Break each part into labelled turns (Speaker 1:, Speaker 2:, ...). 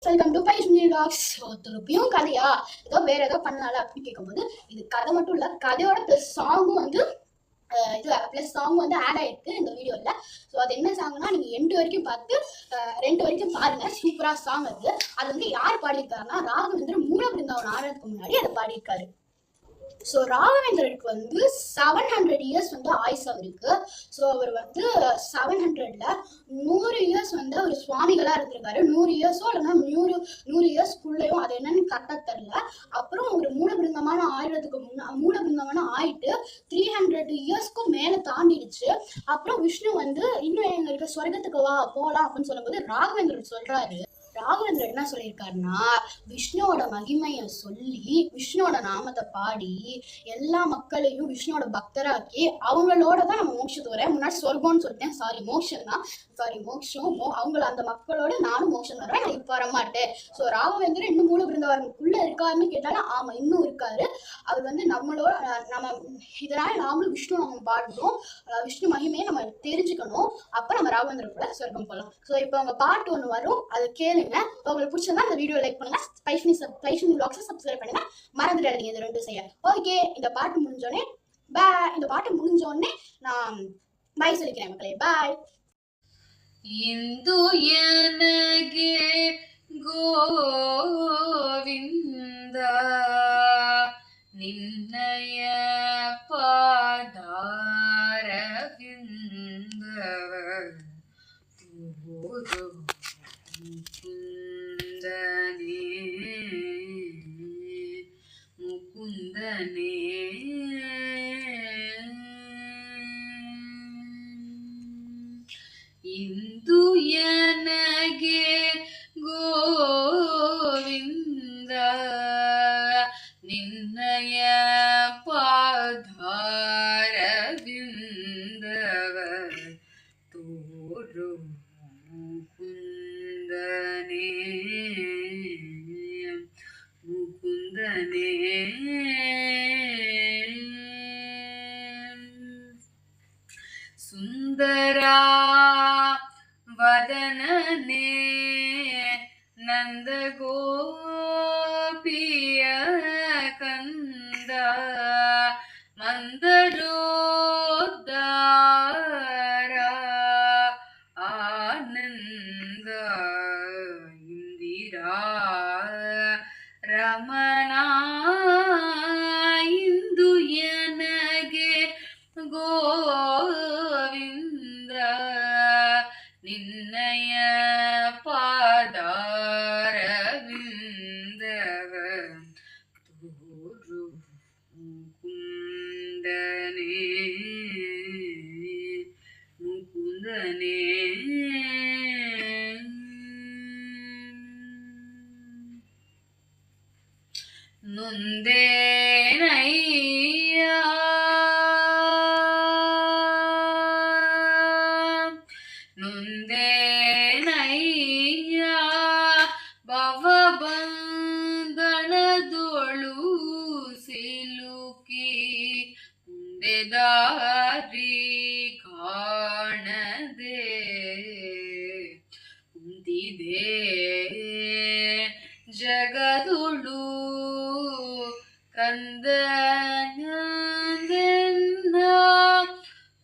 Speaker 1: Welcome to பைஷ்மி vlogs. திருப்பியும் கதையா ஏதோ வேற ஏதோ பண்ணால அப்படின்னு கேட்கும்போது இது கதை மட்டும் இல்ல, கதையோட ப்ளஸ் சாங்கும் வந்து இது ப்ளஸ் சாங் வந்து ஆட் ஆயிருக்கு இந்த வீடியோல. ஸோ அது என்ன சாங்னா நீங்க எண்டு வரைக்கும் பார்த்து ரெண்டு வரைக்கும் பாருங்க. சூப்பரா சாங் அது. அது வந்து யார் பாடியிருக்காருன்னா ராகவேந்திர மூல பிருந்தாவன் ஆடுறதுக்கு முன்னாடி அதை பாடியிருக்காரு. ஸோ ராகவேந்திரருக்கு வந்து 700 இயர்ஸ் வந்து ஆயுஸ் அவருக்கு. ஸோ அவர் வந்து 700ல 100 இயர்ஸ் வந்து அவர் சுவாமிகளா இருந்திருக்காரு. 100 இயர்ஸோ இல்லைன்னா 100 இயர்ஸ்க்குள்ளேயும் அது என்னன்னு கரெக்டாக தெரியல. அப்புறம் ஒரு மூலபிருந்தமான ஆயிரத்துக்கு மூலபிருந்தமான ஆயிட்டு 300 இயர்ஸ்க்கும் மேல தாண்டிடுச்சு. அப்புறம் விஷ்ணு வந்து இன்னும் எங்களுக்கு சொர்க்கத்துக்கு வா போலாம் அப்படின்னு சொல்லும்போது ராகவேந்திரன் சொல்றாரு. ராகவேந்திரன் என்ன சொல்லியிருக்காருன்னா விஷ்ணுவோட மகிமையை சொல்லி விஷ்ணுவோட நாமத்தை பாடி எல்லா மக்களையும் விஷ்ணுவோட பக்தராக்கி அவங்களோட தான் நம்ம மோட்சத்துக்கு வரேன். முன்னாடி சொர்க்கம்னு சொல்லிட்டேன், சாரி மோட்சம் தான், சாரி மோட்சம். அவங்கள அந்த மக்களோட நானும் மோட்சம் வரேன், நான் இப்ப வரமாட்டேன். ஸோ ராகவேந்திரன் இன்னும் மூல பிருந்தாவனுக்குள்ள இருக்காருன்னு கேட்டாலும் ஆமா இன்னும் இருக்காரு. அவர் வந்து நம்மளோட நம்ம இதனால நாமளும் விஷ்ணு நம்ம பாடுறோம், விஷ்ணு மகிமையை நம்ம தெரிஞ்சுக்கணும். அப்ப நம்ம ராகவேந்திரன் கூட சொர்க்கம் போகலாம். ஸோ இப்போ அவங்க பாட்டு ஒன்று வரும், அதை கேளுங்க. உங்களுக்கு பிடிச்சிருந்தா இந்த வீடியோ லைக் பண்ணுங்க, பைஷ்மி விலாக்ஸை சப்ஸ்கிரைப் பண்ணுங்க, மறந்துடாதீங்க இது ரெண்டும் செய்ய. ஓகே, இந்த பாட்டு முடிஞ்சோடனே நான் பாய் சொல்லிக்கிறேன் மக்களே, பாய்.
Speaker 2: ಇಂದು ಎನಗೆ ಗೋವಿಂದ ನಿನ್ನಯ ಪಾದಾರವಿಂದವ ಮುಕುಂದನೇ ಮುಕುಂದನೇ ಇಂದು ಎನಗೆ ಗೋವಿಂದ ನಿನ್ನಯ ಪಾದಾರವಿಂದವ ತೋರು ಮುಕುಂದನೇ ಮುಕುಂದನೇ ಸುಂದರ ವದನನೇ ನಂದ ಗೋಪಿಯ ಕಂದ ಮಂದರೋದ್ಧಾರ ಆನಂದ ಇಂದಿರಾ ರಮಣ ಇಂದು ಎನಗೆ ಗೋವಿಂದ ನಿನ್ನಯ ಪಾದಾರವಿಂದವ ತೋರು ಮುಕುಂದನೇ ಮುಕುಂದನೇ ನೊಂದೇನಯ್ಯ ನೊಂದೇನಯ್ಯ ಭವಬಂಧನದೊಳು ಸಿಲುಕಿ ಮುಂದೆ ದಾರಿ ಕಾಣದೆ ಕುಂತಿದೆ ಜಗದುಳು ಕಂದನಂದೆನ್ನ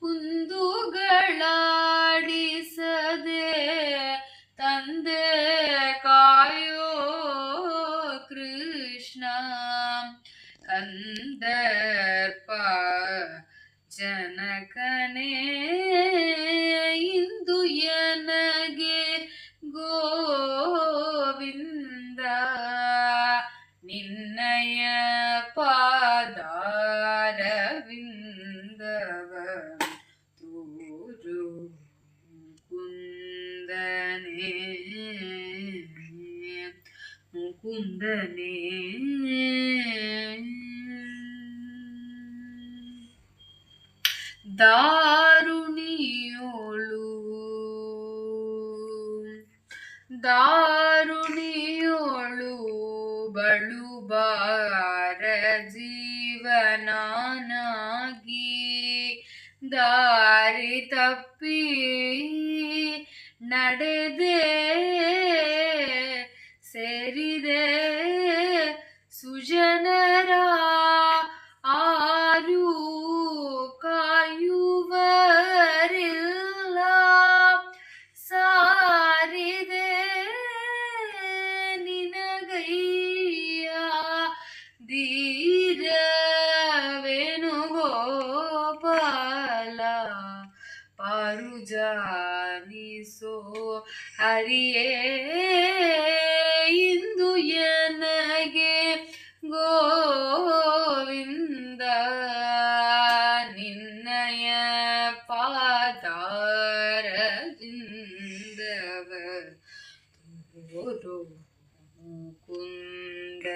Speaker 2: ಕುಂದುಗಳಾಡಿಸದೆ ತಂದೆ ಕಾಯೋ ಕೃಷ್ಣ ಕಂದರ್ಪ ಜನಕನೇ ಇಂದು ಎನಗೆ ಗೋವಿಂದ ನಿನ್ನಯ ಪಾದಾರವಿಂದವ ತೋರು ಮುಕುಂದನೇ ಮುಕುಂದನೇ ದಾರುಣಿಯೋಳು ದಾರುಣಿಯೋಳು ಬಳುಬಾರ ಜೀವನಾನಾಗಿ ದಾರಿ ತಪ್ಪಿ ನಡೆದೆ ಗುರು ಮುಕುಂದನೇ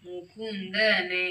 Speaker 2: ಮುಕುಂದನೇ